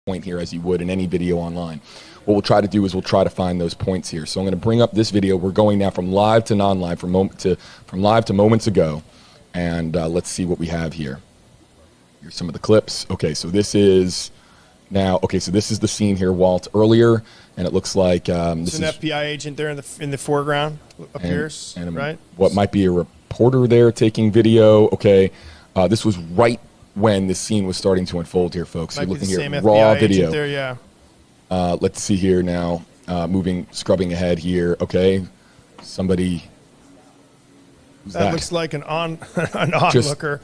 point here as you would in any video online. What we'll try to do is we'll try to find those points here. So I'm going to bring up this video. We're going now from live to non-live, from live to moments ago, and let's see what we have here. Here's some of the clips. Okay, so this is now. Okay, so this is the scene here, Walt, earlier, and it looks like this is an FBI agent there in the foreground appears, and right? What might be a reporter there taking video. Okay, this was right when the scene was starting to unfold here, folks. You're looking here, raw video. There, yeah. Let's see here now, scrubbing ahead here. Okay, somebody. That looks like an onlooker.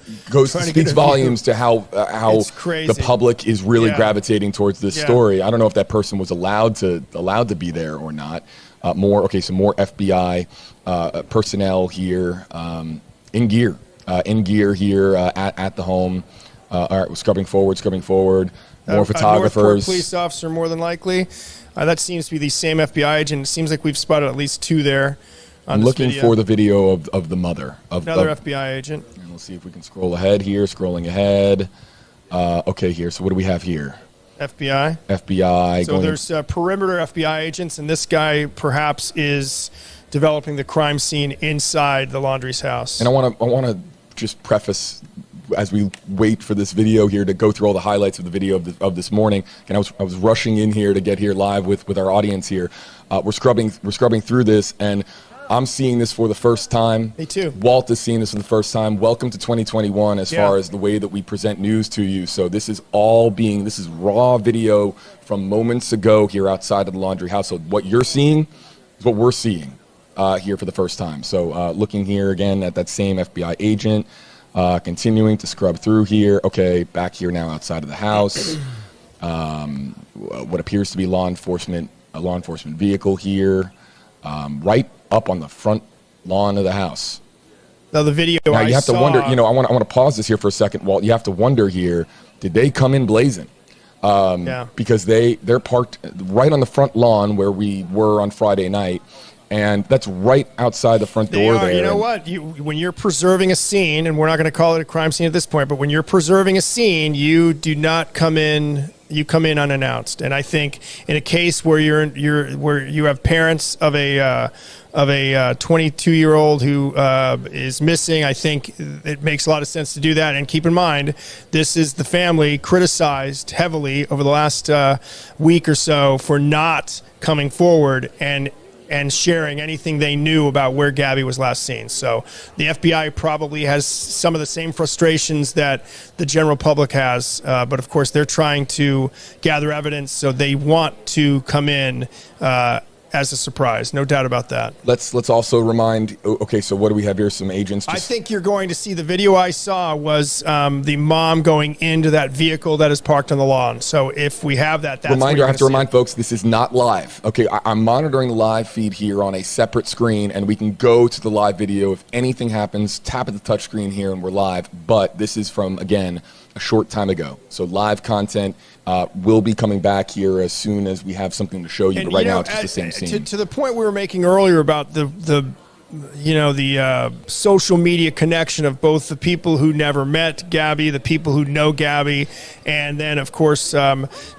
Speaks volumes to how the public is really gravitating towards this story. I don't know if that person was allowed to be there or not. Some more FBI personnel here in gear here at the home. All right, scrubbing forward. More photographers. Northport police officer, more than likely. That seems to be the same FBI agent. It seems like we've spotted at least two there. I'm looking for the video of the mother. Another FBI agent. And we'll see if we can scroll ahead here. Scrolling ahead. Okay, here. So what do we have here? FBI. So there's perimeter FBI agents, and this guy perhaps is developing the crime scene inside the Laundrie's house. And I want to just preface, as we wait for this video here to go through all the highlights of the video of this morning, and I was rushing in here to get here live with our audience here. We're scrubbing through this, and I'm seeing this for the first time. Me too. Walt is seeing this for the first time. Welcome to 2021 as far as the way that we present news to you. So this is raw video from moments ago here outside of the Laundrie household. What you're seeing is what we're seeing here for the first time. So looking here again at that same FBI agent, continuing to scrub through here. Okay, back here now outside of the house. What appears to be a law enforcement vehicle here, right up on the front lawn of the house. Now the video. Now you have to wonder. I want to pause this here for a second, Walt. You have to wonder here. Did they come in blazing? Because they're parked right on the front lawn where we were on Friday night. And that's right outside the front door there. You know what? When you're preserving a scene, and we're not going to call it a crime scene at this point, but when you're preserving a scene, you do not come in. You come in unannounced. And I think in a case where where you have parents of a 22-year-old who is missing, I think it makes a lot of sense to do that. And keep in mind, this is the family criticized heavily over the last week or so for not coming forward and sharing anything they knew about where Gabby was last seen. So the FBI probably has some of the same frustrations that the general public has, but of course they're trying to gather evidence, so they want to come in as a surprise, no doubt about that. Let's also remind, okay, so what do we have here? Some agents. I think you're going to see the video I saw was the mom going into that vehicle that is parked on the lawn. So if we have that, that's reminder. I have to remind folks, this is not live. Okay, I'm monitoring the live feed here on a separate screen, and we can go to the live video. If anything happens, tap at the touch screen here and we're live. But this is from, again, a short time ago. So live content will be coming back here as soon as we have something to show you. But right now, it's just the same scene. To the point we were making earlier about the social media connection of both the people who never met Gabby, the people who know Gabby, and then, of course,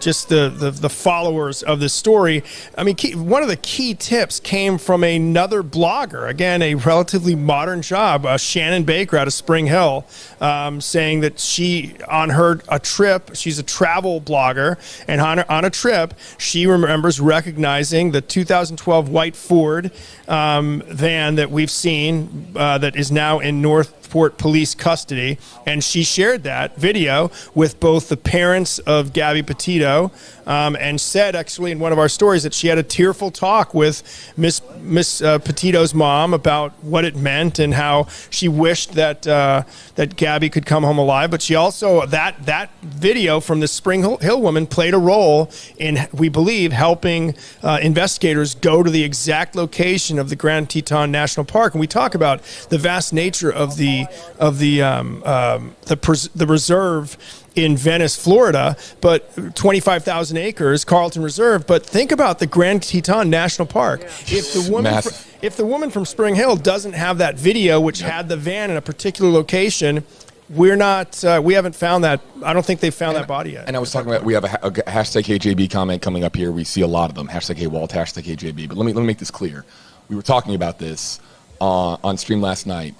just the followers of this story. I mean, one of the key tips came from another blogger, again, a relatively modern job, Shannon Baker out of Spring Hill, saying that she, on a trip, she's a travel blogger, and on a trip, she remembers recognizing the 2012 white Ford van that we've seen that is now in Northport police custody, and she shared that video with both the parents of Gabby Petito and said, actually, in one of our stories, that she had a tearful talk with Miss Petito's mom about what it meant and how she wished that that Gabby could come home alive. But she also, that video from the Spring Hill woman played a role in, we believe, helping investigators go to the exact location of the Grand Teton National Park. And we talk about the vast nature of the reserve in Venice, Florida, but 25,000 acres, Carlton Reserve. But think about the Grand Teton National Park. If the woman from Spring Hill doesn't have that video, which had the van in a particular location, we're not. We haven't found that. I don't think they've found that body yet. And I was talking about, we have a hashtag HJB comment coming up here. We see a lot of them. Hashtag HWalt, hashtag HJB. But let me make this clear. We were talking about this on stream last night.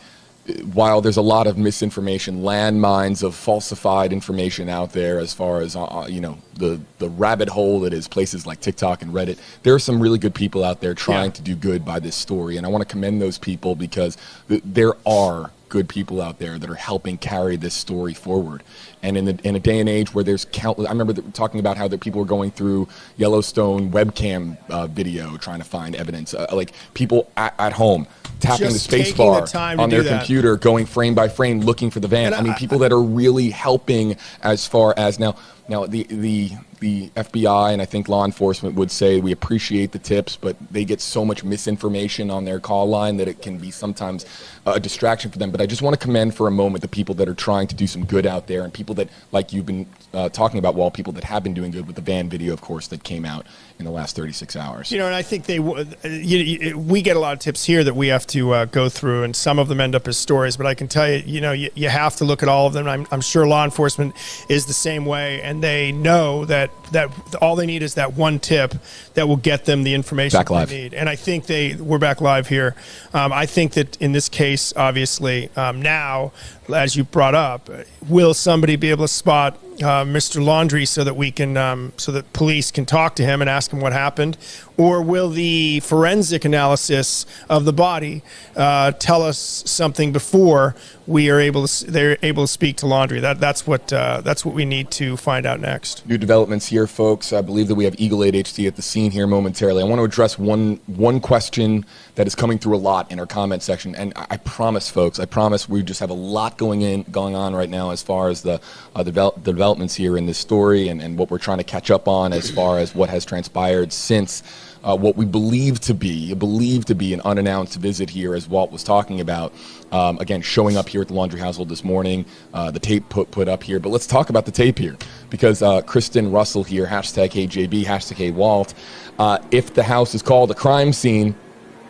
While there's a lot of misinformation, landmines of falsified information out there, as far as the rabbit hole that is places like TikTok and Reddit, there are some really good people out there trying to do good by this story, and I want to commend those people, because there are good people out there that are helping carry this story forward. And in a day and age where there's countless, I remember talking about how people were going through Yellowstone webcam video trying to find evidence, like people at home tapping Just the space bar on their computer, going frame by frame, looking for the van. I mean, people that are really helping, as far as now the FBI and I think law enforcement would say we appreciate the tips, but they get so much misinformation on their call line that it can be sometimes a distraction for them. But I just want to commend for a moment the people that are trying to do some good out there, and people that, like you've been talking about, Walt, people that have been doing good with the van video, of course, that came out in the last 36 hours. And I think we get a lot of tips here that we have to go through, and some of them end up as stories. But I can tell you, you have to look at all of them. I'm sure law enforcement is the same way, and they know that all they need is that one tip that will get them the information they need. And I think we're back live here. I think that in this case, obviously, now, as you brought up, will somebody be able to spot Mr. Laundrie so that we can, so that police can talk to him and ask him what happened, or will the forensic analysis of the body tell us something before they're able to speak to Laundrie? That's what we need to find out next. New developments here, folks. I believe that we have Eagle 8 HD at the scene here momentarily. I want to address one question that is coming through a lot in our comment section, and I promise, folks, we just have a lot going on right now as far as the developments here in this story and what we're trying to catch up on as far as what has transpired since what we believe to be an unannounced visit here, as Walt was talking about. Again, showing up here at the Laundrie household this morning, the tape put up here. But let's talk about the tape here, because Kristen Russell here, hashtag HJB, hashtag HWalt. If the house is called a crime scene,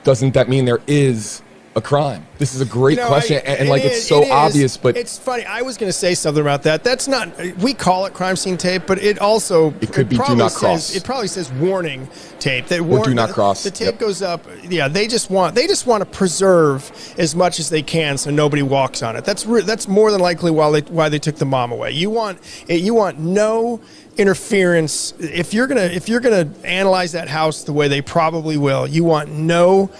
doesn't that mean there is a crime? This is a great question, and it's so obvious, but it's funny. I was going to say something about that. That's not, we call it crime scene tape, but it could be do not cross. It probably says warning tape. Or do not cross. The tape goes up. Yeah, they just want to preserve as much as they can so nobody walks on it. That's more than likely why they took the mom away. You want no interference. If you're gonna analyze that house the way they probably will, you want no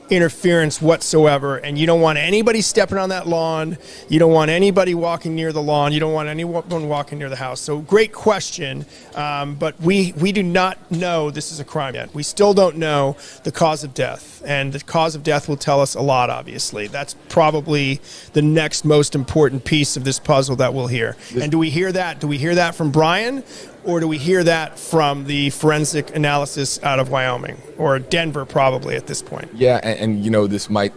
interference whatsoever, and you don't want anybody stepping on that lawn. You don't want anybody walking near the lawn. You don't want anyone walking near the house. So great question, but we do not know this is a crime yet. We still don't know the cause of death, and the cause of death will tell us a lot, obviously. That's probably the next most important piece of this puzzle that we'll hear. And do we hear that? Do we hear that from Brian? Or do we hear that from the forensic analysis out of Wyoming or Denver, probably at this point? Yeah, and this might,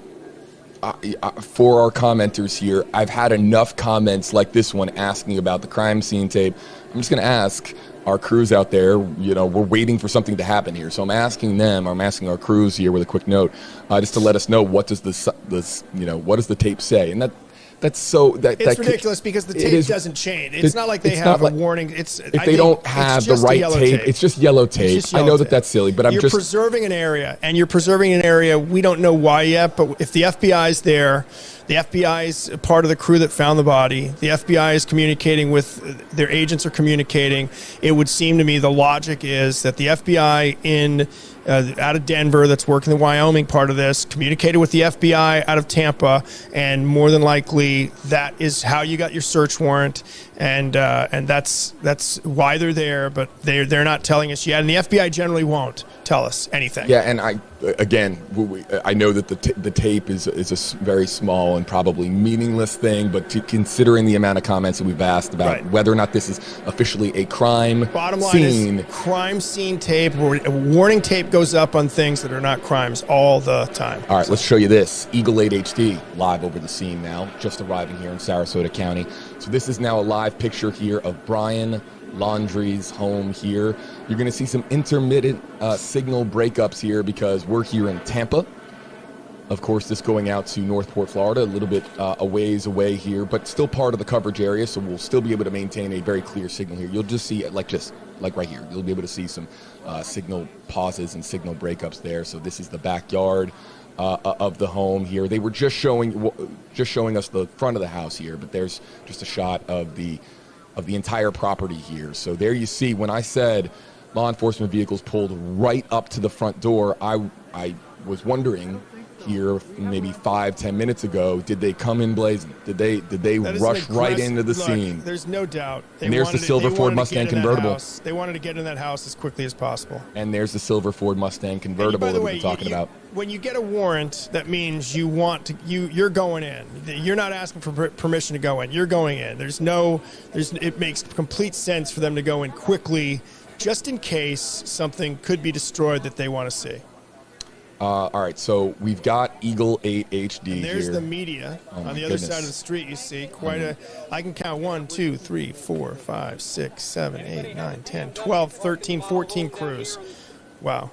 for our commenters here, I've had enough comments like this one asking about the crime scene tape. I'm just going to ask our crews out there, we're waiting for something to happen here. So I'm asking our crews here with a quick note, just to let us know what does what does the tape say? And it's ridiculous because the tape doesn't change. It's not like they have a warning. If they don't have the right tape, it's just yellow tape. I know that's silly, but you're preserving an area, and you're preserving an area. We don't know why yet, but if the FBI is there, the FBI is part of the crew that found the body. The FBI is communicating with their agents are communicating. It would seem to me the logic is that the FBI out of Denver that's working the Wyoming part of this communicated with the FBI out of Tampa, and more than likely that is how you got your search warrant, and that's why they're there, but they're not telling us yet, and the FBI generally won't tell us anything. Yeah, and I know that the tape is a very small and probably meaningless thing, but considering the amount of comments that we've asked about whether or not this is officially a crime Bottom line scene. Is crime scene tape, warning tape goes up on things that are not crimes all the time. All right, let's show you this. Eagle 8 HD live over the scene now, just arriving here in Sarasota County. So this is now a live picture here of Brian Laundrie's home here. You're going to see some intermittent signal breakups here because we're here in Tampa. Of course, this going out to Northport, Florida, a little bit a ways away here, but still part of the coverage area, so we'll still be able to maintain a very clear signal here. You'll just see it like right here. You'll be able to see some signal pauses and signal breakups there. So this is the backyard of the home here. They were just showing us the front of the house here, but there's just a shot of the entire property here. So there you see, when I said law enforcement vehicles pulled right up to the front door, I was wondering here maybe 5-10 minutes ago, did they come in blazing? Did they rush right into the scene? There's no doubt. And there's the silver Ford Mustang convertible. They wanted to get in that house as quickly as possible. And there's the silver Ford Mustang convertible that we've been talking about. When you get a warrant, that means you're going in. You're not asking for permission to go in. You're going in. It makes complete sense for them to go in quickly, just in case something could be destroyed that they want to see. All right, so we've got Eagle 8 HD and there's here. the media on the other side of the street. You see I can count 1, 2, 3, 4, 5, 6, 7, 8, 9, 10, 12, 13, 14 crews. Wow.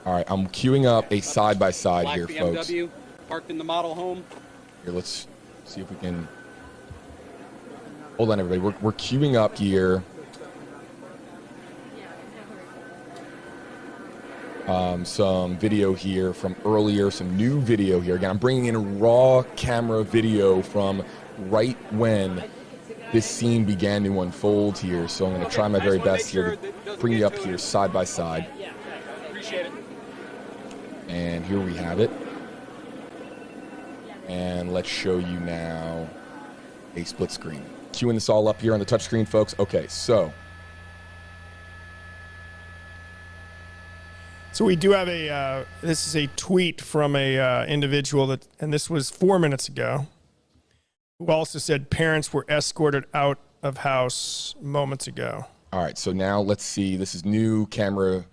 All right, I'm queuing up a side-by-side here, folks. BMW parked in the model home. Here, let's see if we can... Hold on, everybody. We're queuing up here. Some video here from earlier, some new video here. Again, I'm bringing in a raw camera video from right when this scene began to unfold here. So I'm going to try my very best here to bring you up here side by side. Appreciate it. And here we have it. And let's show you now a split screen. Queuing this all up here on the touch screen, folks. Okay, so we do have this is a tweet from a individual and this was 4 minutes ago, who also said parents were escorted out of house moments ago. All right, so now let's see. This is new camera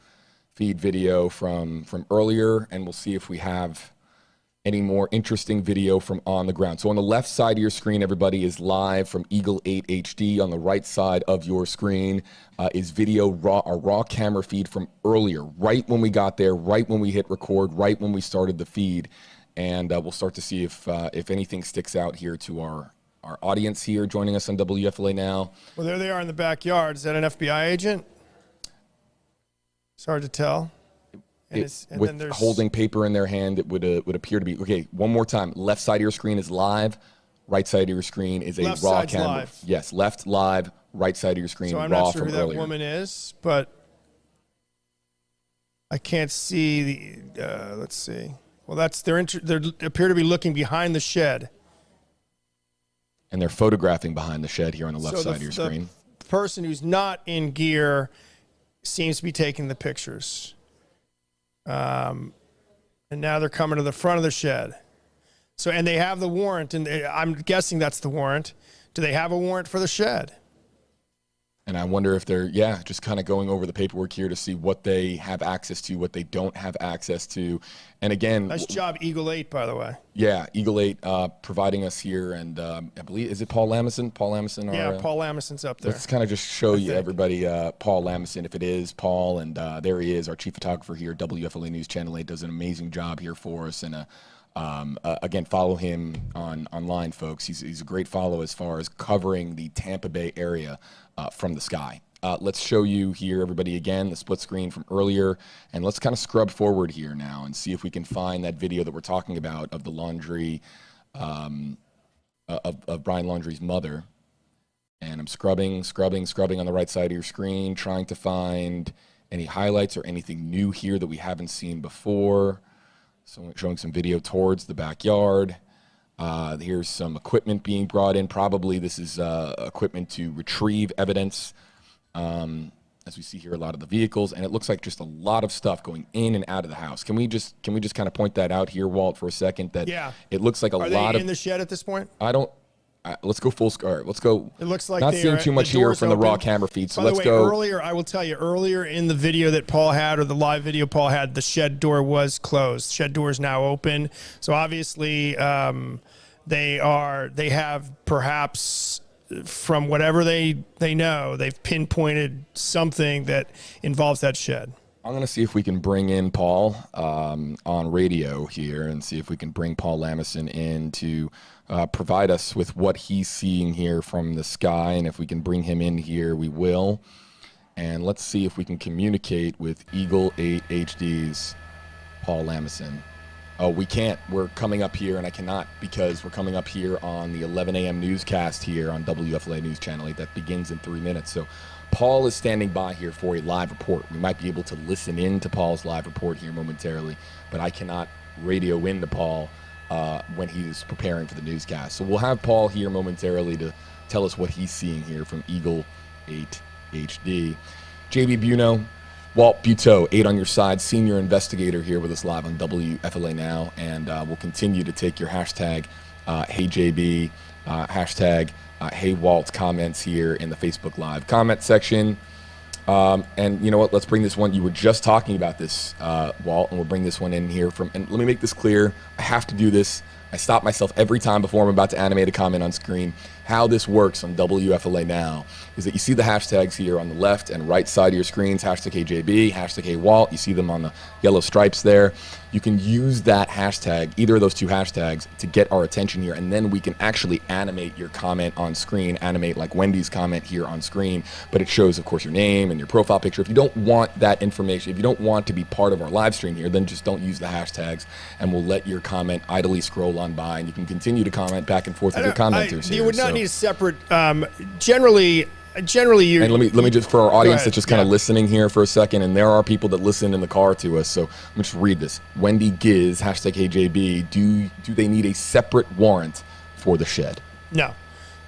feed video from earlier, and we'll see if we have any more interesting video from on the ground. So on the left side of your screen, everybody, is live from Eagle 8 HD. On the right side of your screen is video, a raw camera feed from earlier, right when we got there, right when we hit record, right when we started the feed. And we'll start to see if anything sticks out here to our audience here joining us on WFLA now. Well, there they are in the backyard. Is that an FBI agent? It's hard to tell. With holding paper in their hand, it would appear to be. Okay, one more time. Left side of your screen is live. Right side of your screen is a raw camera. Live. Yes, left live. Right side of your screen, so I'm raw not sure from who that earlier. woman is, but I can't see the. Let's see. Well, they appear to be looking behind the shed. And they're photographing behind the shed here on the left side of your screen. The person who's not in gear seems to be taking the pictures. And now they're coming to the front of the shed. So, and they have the warrant, and I'm guessing that's the warrant. Do they have a warrant for the shed? And I wonder if they're, just kind of going over the paperwork here to see what they have access to, what they don't have access to. And again, nice job, Eagle 8, by the way. Yeah, Eagle 8 providing us here. And I believe, is it Paul Lamison? Paul Lamison? Yeah, Paul Lamison's up there. Let's kind of just show you, everybody, Paul Lamison, if it is Paul. And there he is, our chief photographer here, WFLA News Channel 8, does an amazing job here for us. And again, follow him online, folks. He's a great follow as far as covering the Tampa Bay area from the sky. Let's show you here, everybody, again, the split screen from earlier. And let's kind of scrub forward here now and see if we can find that video that we're talking about of the Laundrie, of Brian Laundrie's mother. And I'm scrubbing on the right side of your screen, trying to find any highlights or anything new here that we haven't seen before. So showing some video towards the backyard. Here's some equipment being brought in. Probably this is equipment to retrieve evidence. As we see here, a lot of the vehicles, and it looks like just a lot of stuff going in and out of the house. Can we just kind of point that out here, Walt, for a second? That it looks like a lot of. Are they in the shed at this point? I don't. Let's go full score. Let's go. It looks like not seeing too much here from the raw camera feed. So let's go. Earlier, I will tell you, earlier in the video that Paul had, or the live video Paul had, the shed door was closed. Shed door is now open. So obviously, they have perhaps, from whatever they know, they've pinpointed something that involves that shed. I'm going to see if we can bring in Paul on radio here and see if we can bring Paul Lamison in to provide us with what he's seeing here from the sky. And if we can bring him in here, we will. And let's see if we can communicate with Eagle 8 HD's Paul Lamison. Oh, we can't. We're coming up here, and I cannot because we're coming up here on the 11 a.m. newscast here on WFLA News Channel 8 that begins in 3 minutes. So Paul is standing by here for a live report. We might be able to listen in to Paul's live report here momentarily, but I cannot radio in to Paul when he's preparing for the newscast. So we'll have Paul here momentarily to tell us what he's seeing here from Eagle 8 HD. JB Buno, Walt Buteau, 8 on your side, senior investigator here with us live on WFLA Now, and we'll continue to take your hashtag HeyJB, hashtag HeyWalt comments here in the Facebook Live comment section. And you know what, let's bring this one. You were just talking about this, Walt, and we'll bring this one in here from, and let me make this clear. I have to do this. I stop myself every time before I'm about to animate a comment on screen. How this works on WFLA Now is that you see the hashtags here on the left and right side of your screens, hashtag HJB, hashtag HWalt. You see them on the yellow stripes there. You can use that hashtag, either of those two hashtags, to get our attention here, and then we can actually animate your comment on screen, animate like Wendy's comment here on screen, but it shows, of course, your name and your profile picture. If you don't want that information, if you don't want to be part of our live stream here, then just don't use the hashtags, and we'll let your comment idly scroll on by, and you can continue to comment back and forth with your commenters here. You would not need a separate, generally you... And let me just, for our audience that's just kind of listening here for a second, and there are people that listen in the car to us, so let me just read this. Wendy Giz, hashtag HJB, do they need a separate warrant for the shed? No.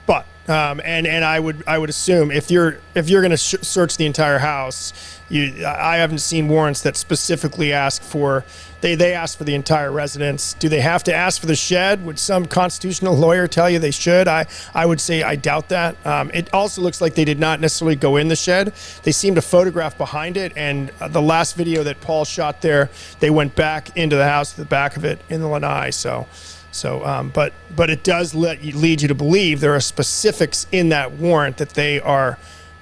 But and I would assume if you're going to search the entire house, I haven't seen warrants that specifically ask for they ask for the entire residence. Do they have to ask for the shed? Would some constitutional lawyer tell you they should? I would say I doubt that. It also looks like they did not necessarily go in the shed. They seemed to photograph behind it, and the last video that Paul shot there, they went back into the house to the back of it in the lanai. But it does lead you to believe there are specifics in that warrant that they are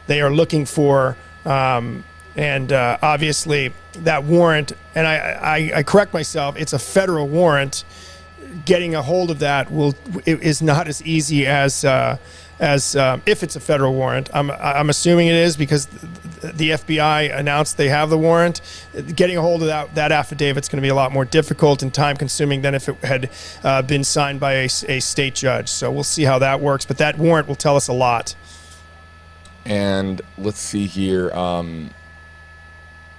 looking for, and obviously that warrant. And I correct myself. It's a federal warrant. Getting a hold of that is not as easy as if it's a federal warrant. I'm assuming it is because the FBI announced they have the warrant. Getting a hold of that affidavit's going to be a lot more difficult and time consuming than if it had been signed by a state judge. So we'll see how that works. But that warrant will tell us a lot. And let's see here.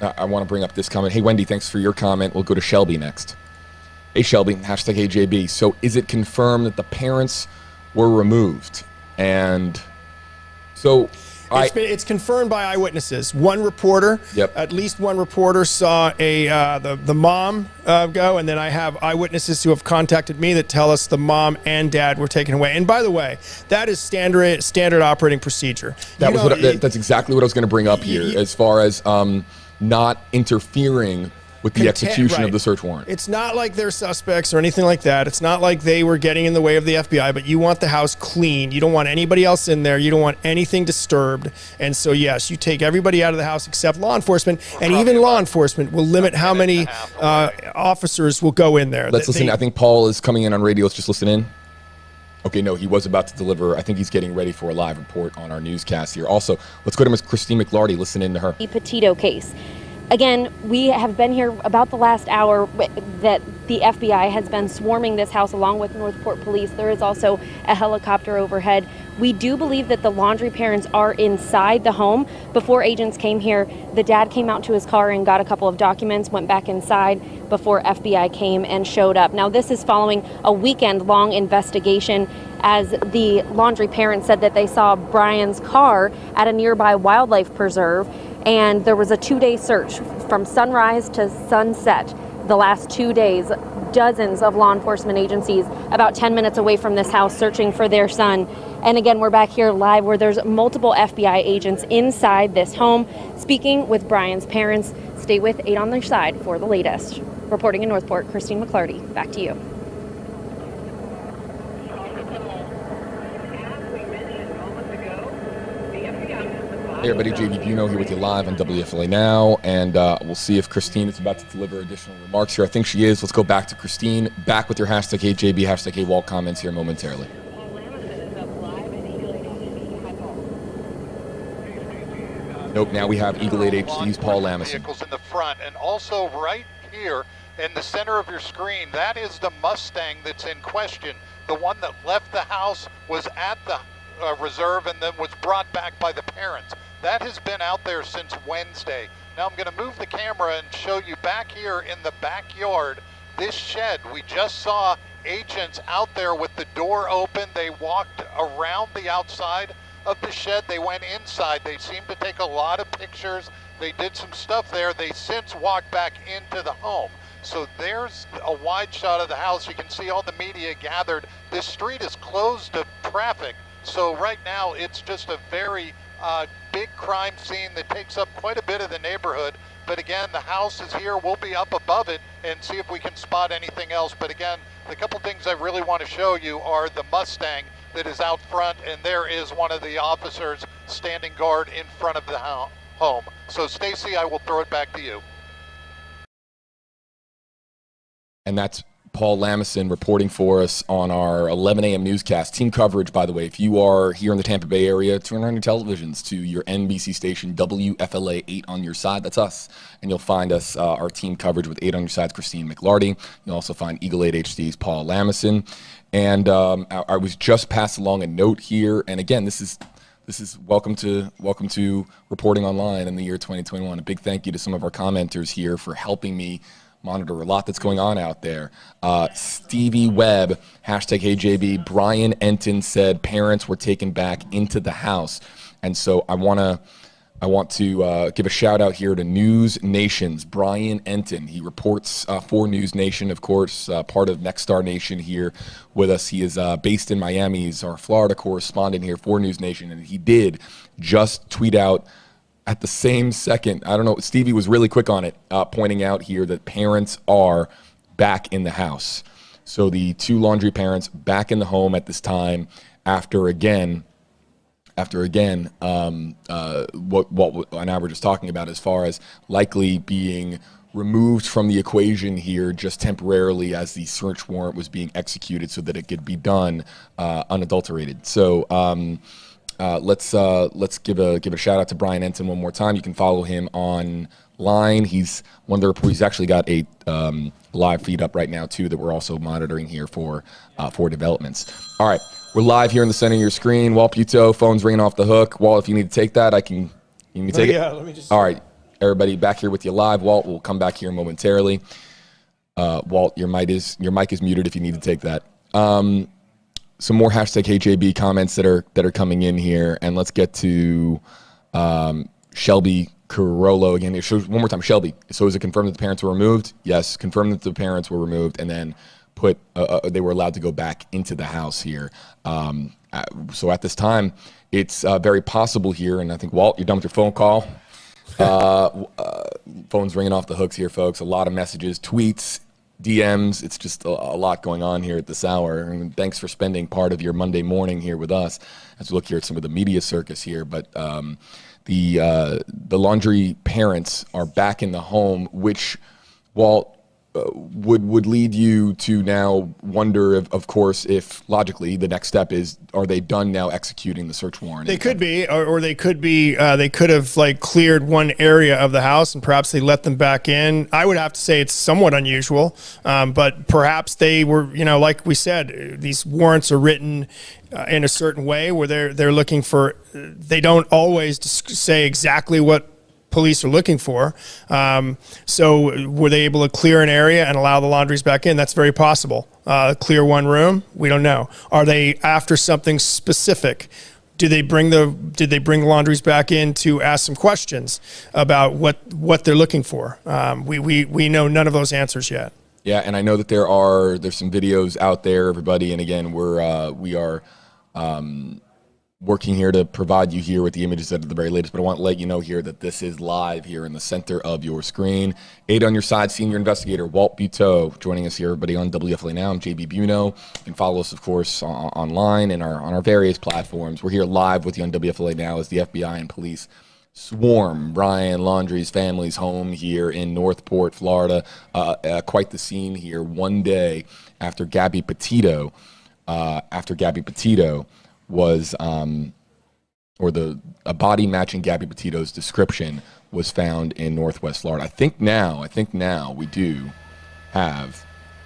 I want to bring up this comment. Hey, Wendy, thanks for your comment. We'll go to Shelby next. Hey, Shelby, hashtag AJB. So is it confirmed that the parents were removed? And so it's confirmed by eyewitnesses. One reporter, at least one reporter saw the mom go, and then I have eyewitnesses who have contacted me that tell us the mom and dad were taken away. And by the way, that is standard operating procedure. That's exactly what I was going to bring up here, as far as not interfering with the execution of the search warrant. It's not like they're suspects or anything like that. It's not like they were getting in the way of the FBI, but you want the house clean. You don't want anybody else in there. You don't want anything disturbed. And so, yes, you take everybody out of the house except law enforcement, and even law enforcement will limit how many officers will go in there. Let's listen. I think Paul is coming in on radio. Let's just listen in. Okay, no, he was about to deliver. I think he's getting ready for a live report on our newscast here. Also, let's go to Ms. Christine McLarty. Listen in to her. The Petito case. Again, we have been here about the last hour that the FBI has been swarming this house along with Northport Police. There is also a helicopter overhead. We do believe that the Laundrie parents are inside the home. Before agents came here, the dad came out to his car and got a couple of documents, went back inside before FBI came and showed up. Now, this is following a weekend-long investigation, as the Laundrie parents said that they saw Brian's car at a nearby wildlife preserve, and there was a 2-day search from sunrise to sunset. The last 2 days, dozens of law enforcement agencies about 10 minutes away from this house searching for their son. And again, we're back here live where there's multiple FBI agents inside this home speaking with Brian's parents. Stay with 8 on their side for the latest. Reporting in Northport, Christine McLarty, back to you. Hey everybody, JB Buno here with you live on WFLA Now, and we'll see if Christine is about to deliver additional remarks here. I think she is. Let's go back to Christine. Back with your hashtag HJB, hashtag HWalt comments here momentarily. Nope, now we have Eagle 8 HD's Paul Lamison. Vehicles in the front, and also right here in the center of your screen, that is the Mustang that's in question. The one that left the house, was at the reserve, and then was brought back by the parents. That has been out there since Wednesday. Now I'm going to move the camera and show you back here in the backyard, this shed. We just saw agents out there with the door open. They walked around the outside of the shed. They went inside. They seemed to take a lot of pictures. They did some stuff there. They since walked back into the home. So there's a wide shot of the house. You can see all the media gathered. This street is closed to traffic. So right now it's just a very big crime scene that takes up quite a bit of the neighborhood. But again, the house is here. We'll be up above it and see if we can spot anything else. But again, the couple things I really want to show you are the Mustang that is out front, and there is one of the officers standing guard in front of the home. So Stacy, I will throw it back to you. And that's Paul Lamison reporting for us on our 11 a.m. newscast. Team coverage, by the way, if you are here in the Tampa Bay area, turn on your televisions to your NBC station, WFLA 8 on your side. That's us. And you'll find us, our team coverage with 8 on your side's Christine McLarty. You'll also find Eagle 8 HD's Paul Lamison. And I was just passed along a note here. And again, this is welcome to reporting online in the year 2021. A big thank you to some of our commenters here for helping me monitor a lot that's going on out there. Stevie Webb, hashtag HeyJB, Brian Enton said parents were taken back into the house. And so I want to give a shout out here to News Nation's Brian Enton. He reports for News Nation, of course, part of Next Star Nation here with us. He is based in Miami. He's our Florida correspondent here for News Nation. And he did just tweet out at the same second, I don't know, Stevie was really quick on it, pointing out here that parents are back in the house. So the 2 Laundrie parents back in the home at this time after again, what and I were just talking about as far as likely being removed from the equation here just temporarily as the search warrant was being executed so that it could be done unadulterated. So let's give a shout out to Brian Enton one more time. You can follow him online. He's one of the reporters. He's actually got a live feed up right now too that we're also monitoring here for developments. All right, we're live here in the center of your screen. Walt Petito, phone's ringing off the hook. Walt, if you need to take that, you can take it. Yeah, let me just. All right, everybody back here with you live. Walt will come back here momentarily. Walt, your mic is muted if you need to take that. Some more hashtag HJB comments that are coming in here, and let's get to Shelby Carollo again. It shows one more time. Shelby. So is it confirmed that the parents were removed? Yes, confirmed that the parents were removed, and then they were allowed to go back into the house here. So at this time, it's very possible here, and I think Walt, you're done with your phone call. Phone's ringing off the hooks here, folks. A lot of messages, tweets, DMs. It's just a lot going on here at this hour. And thanks for spending part of your Monday morning here with us as we look here at some of the media circus here. But the Laundrie parents are back in the home, which, Walt, would lead you to now wonder, of course, if logically the next step is, are they done now executing the search warrant? They could be, or they could be. They could have cleared one area of the house, and perhaps they let them back in. I would have to say it's somewhat unusual, but perhaps they were, like we said, these warrants are written in a certain way where they're looking for. They don't always say exactly what police are looking for. So were they able to clear an area and allow the Laundries back in? That's very possible. Clear one room? We don't know. Are they after something specific? Did they bring the Laundries back in to ask some questions about what they're looking for? We know none of those answers yet. Yeah, and I know that there's some videos out there, everybody, and again, we are working here to provide you here with the images that are the very latest, but I want to let you know here that this is live here in the center of your screen. 8 on your side, senior investigator Walt Petito joining us here, everybody, on WFLA Now. I'm JB Buno. You can follow us, of course, online and on our various platforms. We're here live with you on WFLA Now as the FBI and police swarm Brian Laundrie's family's home here in Northport, Florida. Quite the scene here. One day after Gabby Petito, was, a body matching Gabby Petito's description was found in Northwest Florida. I think now we do have.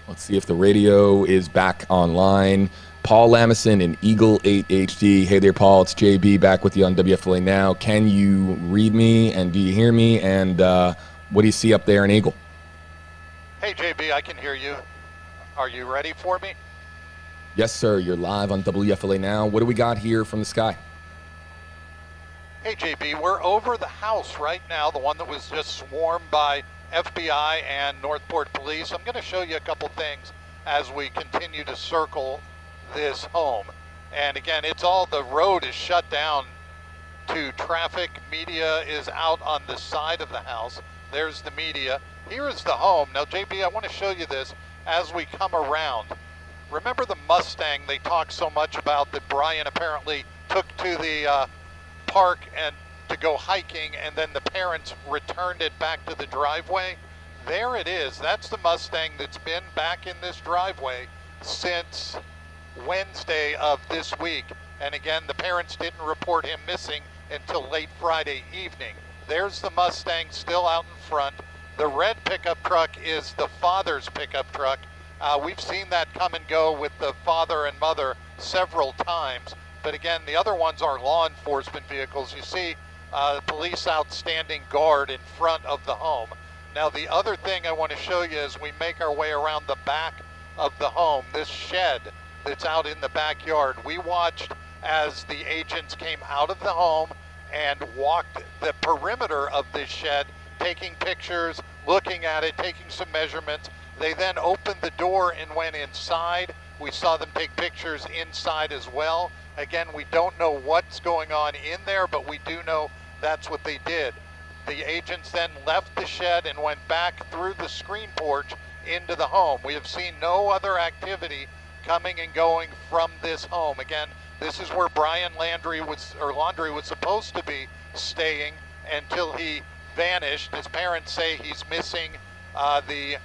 Let's see if the radio is back online. Paul Lamison in Eagle 8 HD. Hey there, Paul. It's JB back with you on WFLA Now. Can you read me and do you hear me? And what do you see up there in Eagle? Hey, JB, I can hear you. Are you ready for me? Yes, sir. You're live on WFLA Now. What do we got here from the sky? Hey, JB, we're over the house right now, the one that was just swarmed by FBI and Northport Police. I'm going to show you a couple things as we continue to circle this home. And again, the road is shut down to traffic. Media is out on the side of the house. There's the media. Here is the home. Now, JB, I want to show you this as we come around. Remember the Mustang they talk so much about that Brian apparently took to the park and to go hiking, and then the parents returned it back to the driveway? There it is. That's the Mustang that's been back in this driveway since Wednesday of this week. And again, the parents didn't report him missing until late Friday evening. There's the Mustang still out in front. The red pickup truck is the father's pickup truck. We've seen that come and go with the father and mother several times. But again, the other ones are law enforcement vehicles. You see police out standing guard in front of the home. Now, the other thing I want to show you as we make our way around the back of the home, this shed that's out in the backyard. We watched as the agents came out of the home and walked the perimeter of this shed, taking pictures, looking at it, taking some measurements. They then opened the door and went inside. We saw them take pictures inside as well. Again, we don't know what's going on in there, but we do know that's what they did. The agents then left the shed and went back through the screen porch into the home. We have seen no other activity coming and going from this home. Again, this is where Brian Laundrie was supposed to be staying until he vanished. His parents say he's missing. The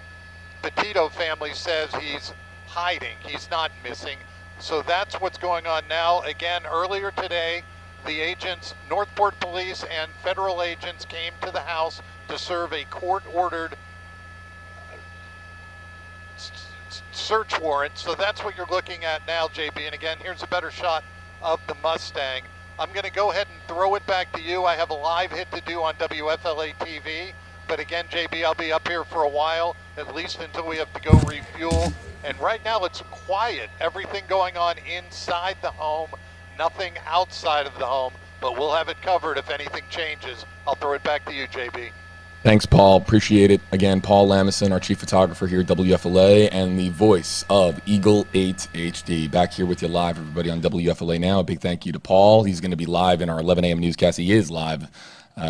Petito family says he's hiding. He's not missing. So that's what's going on now. Again, earlier today, the agents, Northport Police and federal agents, came to the house to serve a court-ordered search warrant. So that's what you're looking at now, JB. And again, here's a better shot of the Mustang. I'm going to go ahead and throw it back to you. I have a live hit to do on WFLA TV. But again, JB, I'll be up here for a while, at least until we have to go refuel. And right now it's quiet. Everything going on inside the home, nothing outside of the home. But we'll have it covered if anything changes. I'll throw it back to you, JB. Thanks, Paul. Appreciate it. Again, Paul Lamison, our chief photographer here at WFLA, and the voice of Eagle 8 HD. Back here with you live, everybody, on WFLA Now. A big thank you to Paul. He's going to be live in our 11 a.m. newscast. He is live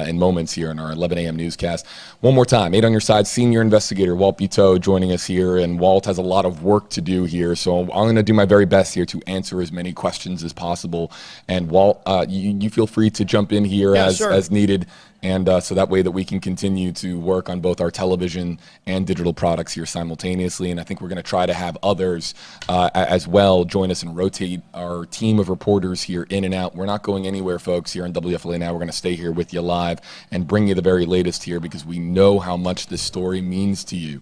in moments here in our 11 a.m. newscast. One more time, 8 on your side, senior investigator Walt Petito joining us here, and Walt has a lot of work to do here, so I'm going to do my very best here to answer as many questions as possible. And Walt, you feel free to jump in here as needed, and so that way that we can continue to work on both our television and digital products here simultaneously. And I think we're going to try to have others as well join us and rotate our team of reporters here in and out. We're not going anywhere, folks, here on WFLA Now. We're going to stay here with you live and bring you the very latest here because we know how much this story means to you.